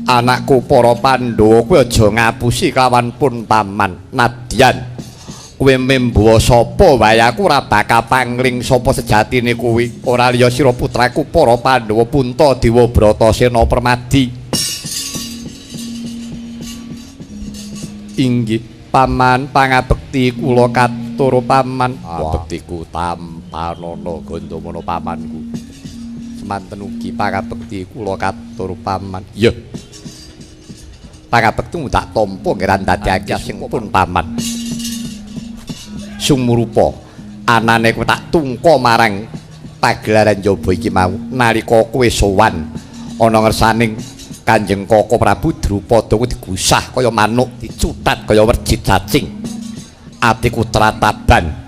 Anakku para Pandhawa kowe aja ngapusi kawan pun paman. Nadyan kowe membawa sapa wae aku ora bakal pangling sapa sejatine kowe. Ora liya sira putraku para Pandhawa Puntadewa Bratasena Permadi. Inggih paman pangabekti kula katur paman. Bektiku tampanana Gandamana pamanku. Semanten ugi pangabekti kula katur paman. Ya. Pangabekti tak tampa ngrandadake sing pun paman. Sumurupa anane kowe tak tungka marang pagelaran jaba iki mau nalika kowe sowan ana ngersaning Kanjeng Koko Prabu Drupada kowe digusah kaya manuk dicutat kaya werjit cacing. Atiku trataban.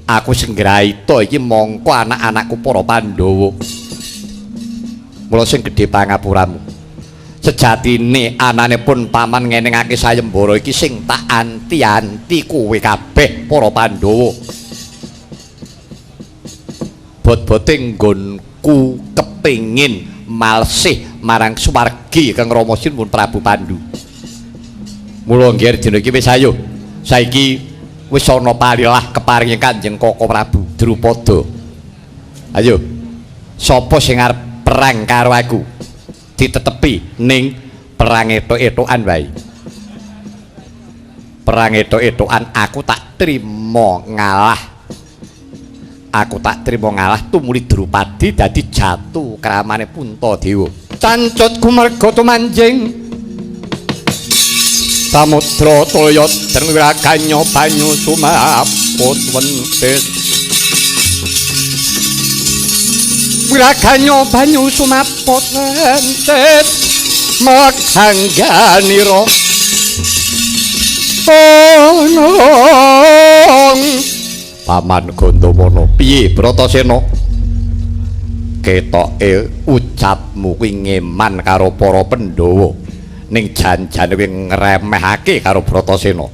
Aku senggraita iki mongko anak-anakku para Pandhawa. Mula sing gedhe pangapuramu. Sejatine anane pun paman ngeningake sayembara iki sing tak anti-anti kowe kabeh para Pandhawa. Bot-bote nggonku kepingin malsih marang suwargi Kang Rama Sinipun Prabu Pandhu. Mula nggih dina iki wis ayo. Saiki wis ana palilah keparingi Kanjeng Koko Prabu Drupada. Ayo. Sapa sing arep perang karo aku? Ditetepi ning perang etuk-etukan wae. Perang etuk-etukan aku tak trima ngalah. Aku tak trima ngalah tumuli Drupadi dadi jatuh kramane Puntadewa. Cancut kumarga tumanjing samudra toya derwiraganya banyu sumaput wentes. Wiraganya banyu sumaput wentes makangganira ponong. Paman Gandamana piye Bratasena? Ketoke ucapmu kuwi ngeman karo para Pandhawa ning janjane kuwi ngremehake karo Bratasena.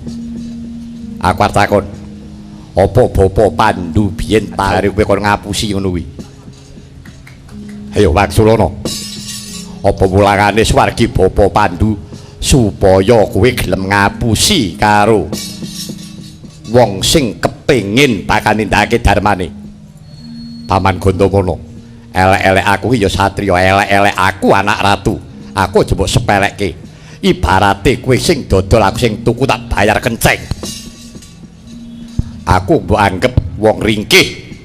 Aku arep takon, apa Bapa Pandhu biyen tare kowe kon ngapusi ngono kuwi? Ayo Waksulana. Apa mulangane swargi Bapa Pandhu supaya kowe gelem ngapusi karo wong sing kepengin bakal nindakake darmane. Paman Gandamana, elek-elek aku ya satriya, elek-elek aku anak ratu. Aku aja mbok sepelekke. Ibarate kowe sing dodol, aku sing tuku tak bayar kenceng. Aku mbok anggap wong ringkih.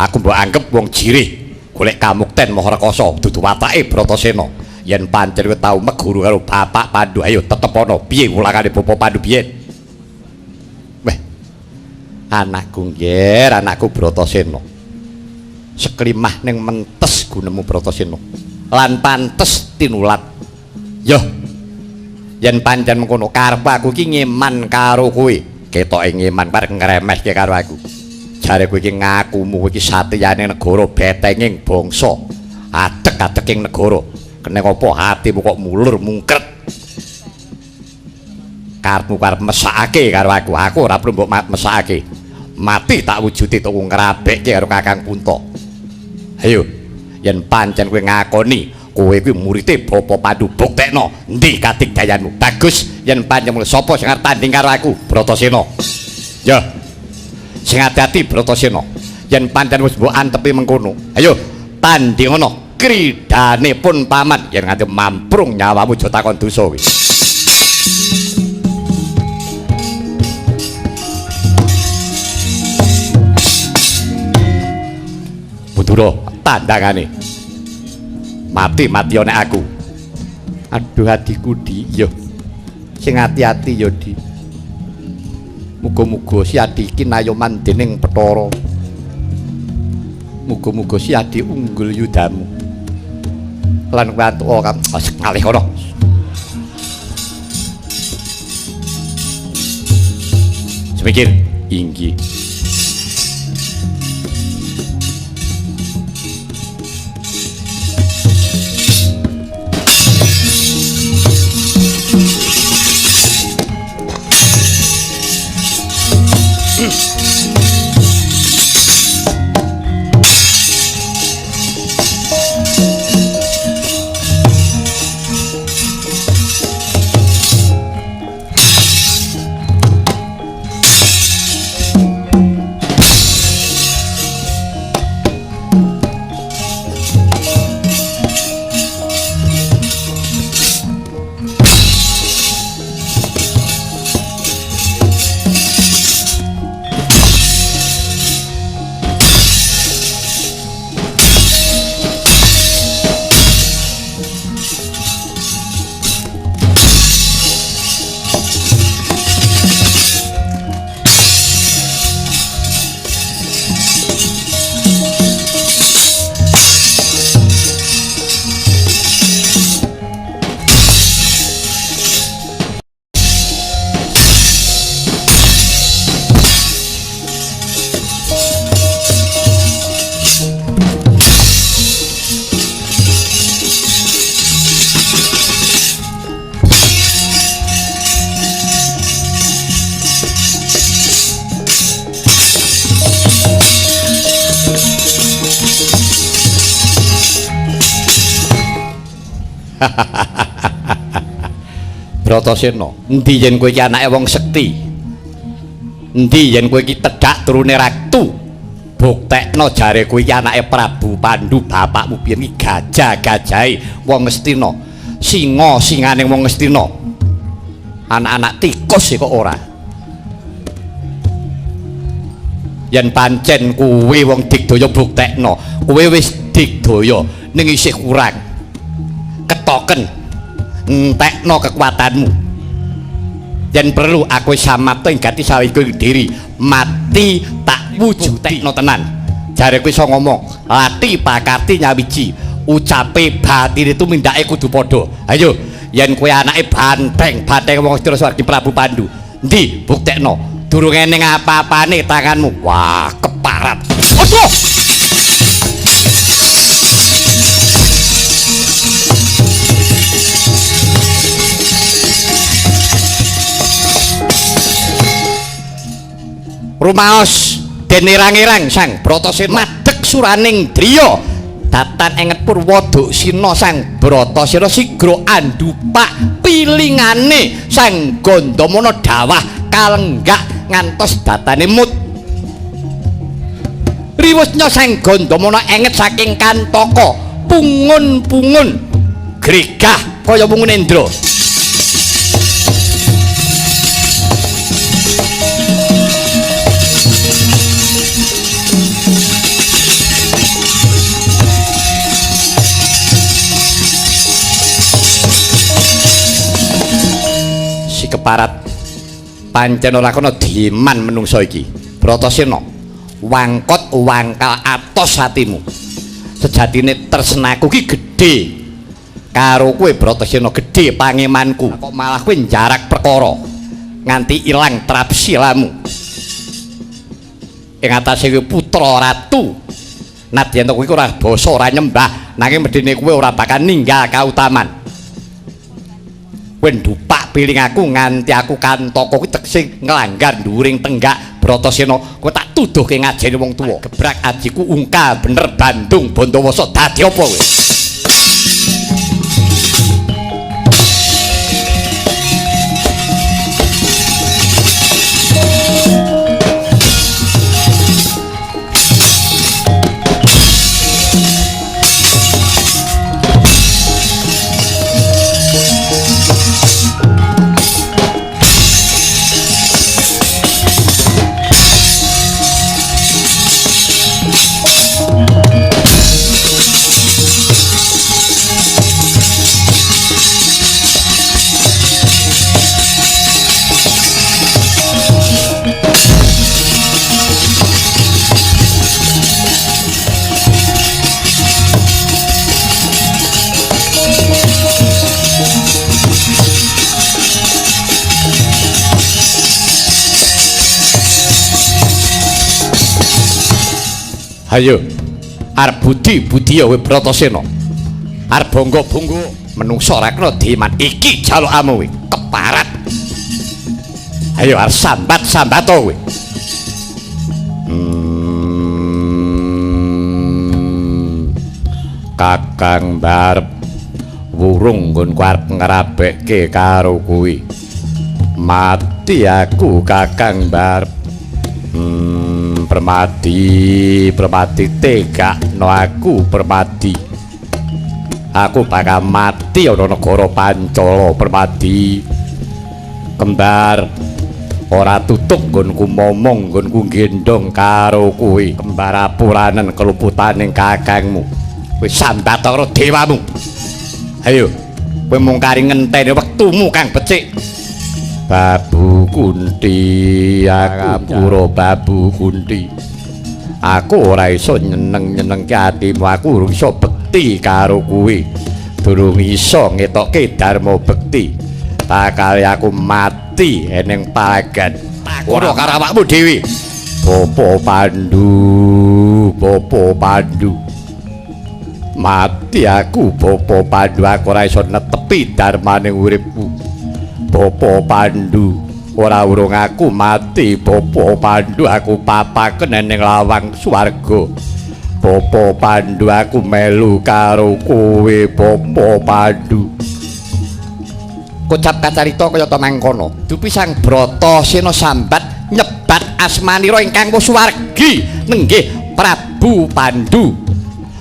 Aku mbok anggap wong jirih. Golek kamukten Maharekasa dudu watake Bratasena. Yen pancen kowe tau meguru karo Bapak Pandhu, ayo tetep ana. Piye wulangane Bapak Pandhu biyen? Anakku nggih, anakku Bratasena. Seklimah ning mentes gunemu Bratasena. Lan pantes tinulat. Yo. Yen pancen mengkono karep aku iki ngeman karo kowe. Ketoke ngeman parek ngremehke karo aku. Jare kowe iki ngakumu kowe iki satriyane negara, betenging bangsa. Adek-adeking negara. Keneng apa atimu kok mulur mungkret? Karepmu karep mesakake karo aku. Aku ora perlu mbok mesakake. Mati tak wujudi tuku ngrabekke karo Kakang Punta. Ayo, yen pancen kowe ngakoni kowe kuwi murite Bapa Pandhu, buktekno endi kadigdayanmu. Bagus, yen pancen mule sapa sing arep tanding karo aku? Bratasena. Ya. Sing ati-ati Bratasena. Yen pancen wis mbok antepi mengkono. Ayo, tandingono kridane pun paman yen nganti mamprung nyawamu aja takon dosa kowe. Budura tandangane mati-mati nek aku. Aduh adiku Di, yo sing ati-ati yo Di. Muga-muga si Adi iki nayoman dening Bathara. Muga-muga si Adi unggul yudamu. Lan kowe kan ngalih kono. Semikir inggih. Bratasena, endi yen kowe iki anake wong sekti? Endi yen kowe iki tedhak turune Ratu? Buktekno jare kowe iki anake Prabu Pandhu, bapakmu biyen iki gajah-gajahe wong Ngastina. Singa-singane wong Ngastina. Anak-anak tikus kok ora. Yen pancen kowe wong digdaya buktekno, kowe wis digdaya ning isih kurang. Ketoken entekno kekuatanmu. Yen perlu aku samapta ing gati sawiku diri, mati tak wujudekno tenan. Jare kowe iso ngomong, lati pakarti nyawiji, ucape batine tumindake kudu padha. Ayo, yen kowe anake banteng wong Stiraswargi Prabu Pandhu, endi buktekno? Durung eneng apa-apane tanganmu. Wah, keparat. Aduh! Rumaos den irang-irang Sang Bratasena madeg suraning driya datan enget Purwaduk Sina Sang Bratasena sigra andhupak pilingane Sang Gandamana dawah kalenggak ngantos datane mut. Riwusnya Sang Gandamana enget saking kantaka pungun-pungun gregah kaya pungun Endra. Keparat pancen ora kana diman menungsa iki. Bratasena, wangkot wangkal atos atimu. Sejatine tresnaku ki gedhe karo kowe Bratasena, gedhe pangemanku. Kok malah kowe njarak perkara nganti ilang trapsilamu. Ing atase putra ratu. Nadyan kowe ora basa ora nyembah, nanging medene kowe ora bakal ninggal kautaman. Kowe ndupak piling aku nganti aku kantaka kuwi tegese nglanggar dhuwuring tenggak Bratasena. Kowe tak tuduhke ngajeni wong tuwa. Gebrak ajiku ungkal bener Bandung Bandawasa dadi apa kowe? Ayo, arep budi-budi ya kowe Bratasena. Arep bangga-bangga menungsa ora kena diman. Iki jalukmu kowe, keparat. Ayo arep sambat-sambat to kowe. Kakang barep wurung nggonku arep ngrabekke karo kuwi. Mati aku Kakang barep. Permati tegakno aku Permati. Aku bakal mati ana negara Pancala Permati. Kembar ora tutuk nggonku momong nggonku gendong karo kowe. Kembar apuranen keluputaning kakangmu. Kowe sambat karo dewamu. Ayo, kowe mung kari ngenteni wektumu Kang becik. Babu Kunti, aku pura Babu Kunti. Aku ora iso nyeneng-nyenengke atimu, aku urung iso bekti karo kowe. Durung iso ngetokke dharma bekti. Bakal aku mati eneng palagan. Ora karo awakmu dhewe. Bapa Pandhu. Mati aku Bapa Pandhu, aku ora iso netepi dharmane uripku. Bapa Pandhu, ora urung aku mati Bapa Pandhu, aku papaken ning lawang swarga. Bapa Pandhu aku melu karo kowe Bapa Pandhu. Kocap kacarita kaya ta mangkono. Dupi Sang Bratasena sambat nyebat asmanira ingkang suwargi nenggih Prabu Pandhu.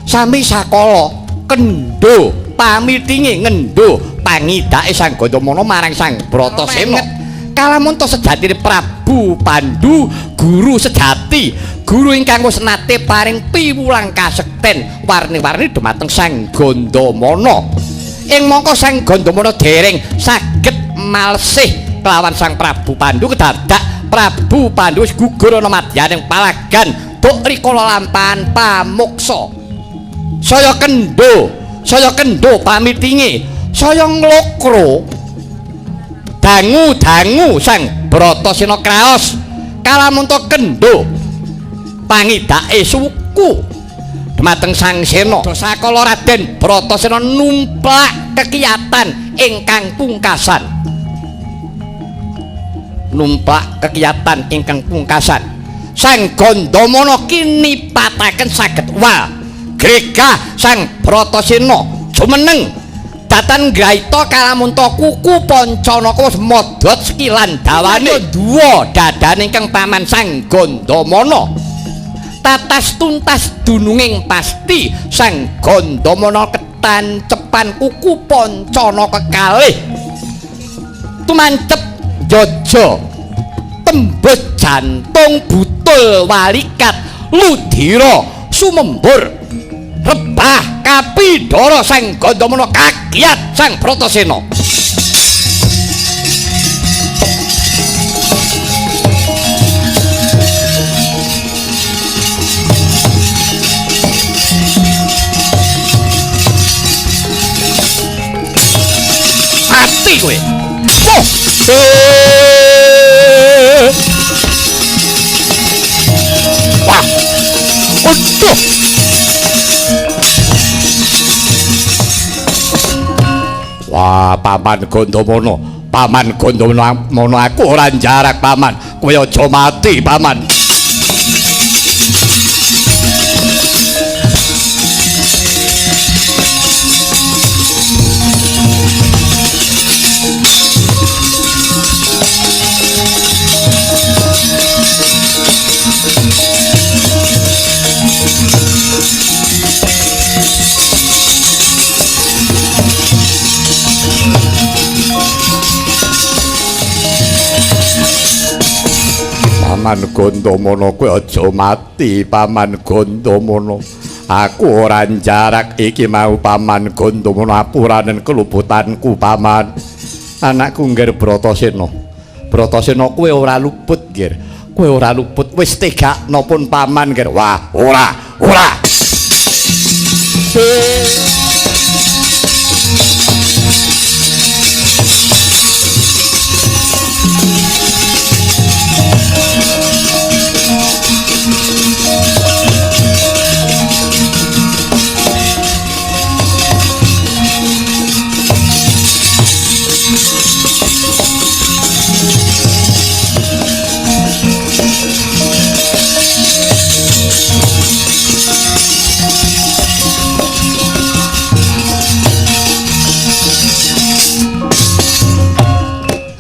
Sami sakala kendho pamitinge ngendho pangidake Sang Gandamana marang Sang Bratasena. Kalamun to sejatine Prabu Pandhu guru sejati, guru ingkang wis nate paring piwulang kasekten warni-warni dumateng Sang Gandamana. Ing mangka Sang Gandamana dereng saged malsih kelawan Sang Prabu Pandhu kedadak Prabu Pandhu wis gugur ana madyaning palagan duk rikala lampahan pamuksa. Saya kendho pamitinge, saya nglokro dangu-dangu Sang Bratasena kraos kalamun to kendho pangidake suku dumateng Sang Sena. Sakala Raden Bratasena numplak kekiyatan ingkang pungkasan. Numplak kekiyatan ingkang pungkasan. Sang Gandamana kinipataken saged gregah Sang Bratasena jumeneng datan graita kalamun to kuku Pancanaka wis modhot sekilan dawane duwa dadane ingkang paman Sang Gandamana. Tatas tuntas dununging pasti Sang Gandamana ketancepan kuku Pancanaka kalih tumancep jaja tembus jantung butul walikat ludira sumembur rebah kapidara Sang Gandamana kagiat Sang Bratasena. Mati kowe. Wah. Aduh. Wah, Paman Gandamana aku ora jarak Paman. Kowe aja mati Paman. Paman Gandamana kowe aja mati Paman Gandamana. Aku ora jarak iki mau Paman Gandamana apuranen keluputanku Paman. Anakku ngger Bratasena. Bratasena kowe ora luput ngger. Kowe ora luput wis tegakno pun Paman ngger. Wah, ora.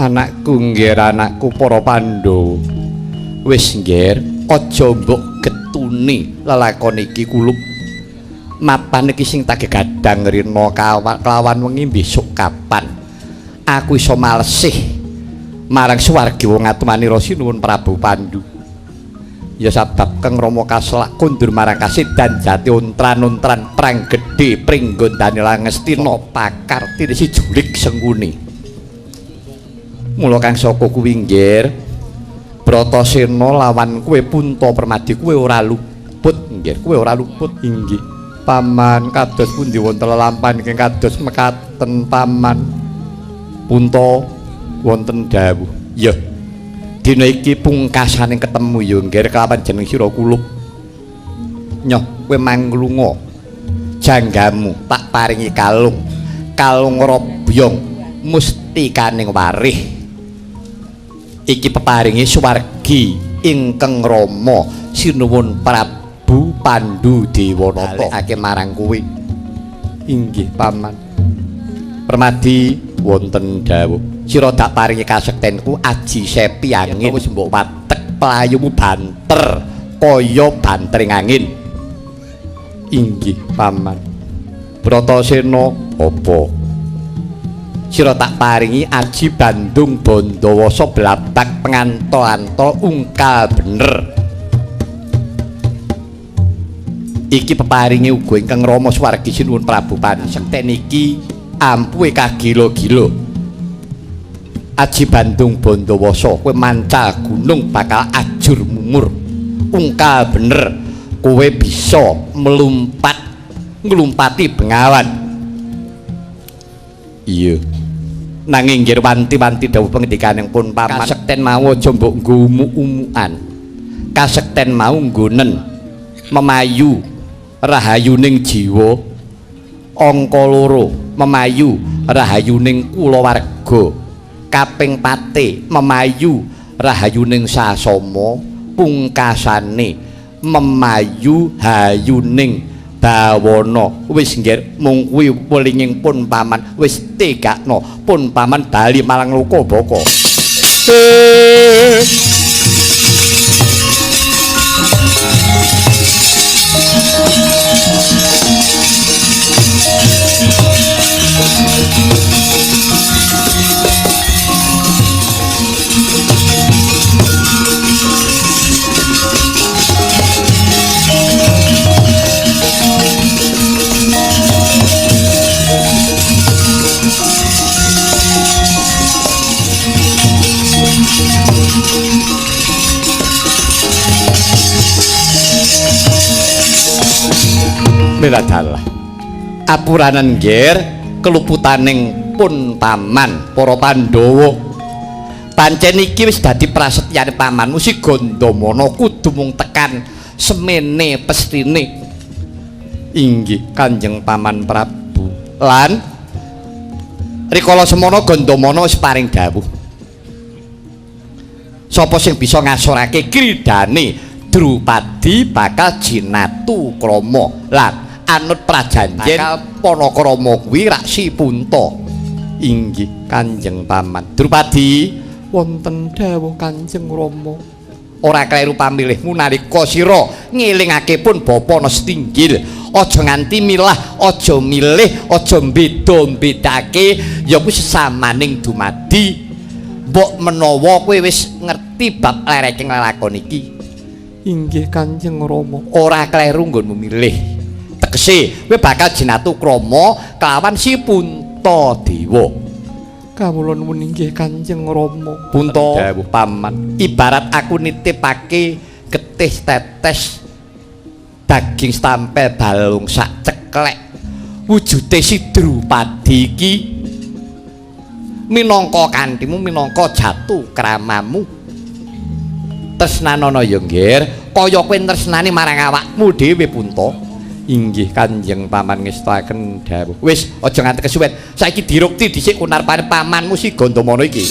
Anakku ngger, anakku para Pandhawa. Wis ngger, aja mbok getuni lelakon iki kulup. Mapan iki sing tak gadang rina kelawan wengi besok kapan aku iso malesih marang suwargi wong atmanira sinuwun Prabu Pandhu. Ya sabab Kang Rama kaselak kundur marang kasedan jati untran-untran prang gedhe pringgondane Langestina pakar tirisi julik sengkuni. Mula kang saka kuwi nggih Bratasena lawan kowe Punta Permadi kowe ora luput nggih, kowe ora luput inggih. Paman kados pundi wonten lelampahan ingkang kados mekaten Paman? Punta wonten dawuh. Ya. Dina iki pungkasaning ketemu ya nggih kelawan jeneng sira kulup. Nyoh kowe manglunga. Janggamu tak paringi kalung. Kalung robyong mustikaning warih. Iki peparingi suwargi ingkang Rama sinuwun Prabu Prabu Pandhu Dewanata ake marang kuwi. Inggih paman. Permadi wonten dawuh. Sira dak paringi kasektenku aji sepi angin wis mbok watek playumu banter kaya bantering angin. Inggih paman. Bratasena apa? Sira tak paringi aji Bandung Bandawasa blabak penganto-anto ungkal bener. Iki peparingi uga ingkang Rama Swargi Sinuwun Prabu Pansekten iki ampuhe kagila-gila. Aji Bandung Bandawasa kowe mancal gunung bakal ajur mumur. Ungkal bener kowe bisa nglumpati bengawan. Iya. Nanging nggih wanti-wanti dawuh pengendikaning pun paman kasekten mau aja mbok nggo umuk-umukan. Kasekten mau nggonen memayu rahayuning jiwa angka 2 memayu rahayuning kulawarga kaping 4 memayu rahayuning sasama pungkasane memayu hayuning bawana. Wis nggih mung kuwi welinging pun paman wis tegakno pun paman bali malang luka baka. Miladalah apuranan nggir keluputaning pun paman para Pandhawa. Pancen iki wis dadi prasetyane pamanmu si Gandamana kudu mung tekan semene pestine. Inggih Kanjeng Paman Prabu. Lan rikala semana Gandamana wis paring dawuh. Sapa sing bisa ngasorake kridane Drupadi bakal jinatu krama. Lan anut prajanjen Panakrama kuwi raksi punta. Inggih Kanjeng Paman. Drupadi wonten dawuh Kanjeng Rama. Ora kleru pamilihmu nalika sira ngelingake pun bapa Nestinggil. Aja nganti milah, aja milih, aja beda-bedake ya kuwi sesamaning dumadi. Mbok menawa kowe wis ngerti bab lereking lelakon iki. Inggih Kanjeng Rama. Ora kleru nggonmu milih. Tegese kowe bakal jinatu krama kelawan si Puntadewa. Kawula nuwun inggih Kanjeng Rama. Punta dawuh paman. Ibarat aku nitipake getih tetes daging stampel balung sak ceklek. Wujude si Drupadi iki minangka kantimu, minangka jatuh kramamu. Tresnanana ya nggih, kaya kowe tresnani marang awakmu dhewe Punta. Inggih Kanjeng Paman ngestaken dawuh. Wis aja nganti kesuwen. Saiki dirukti dhisik kunarpane pamanmu si Gandamana iki.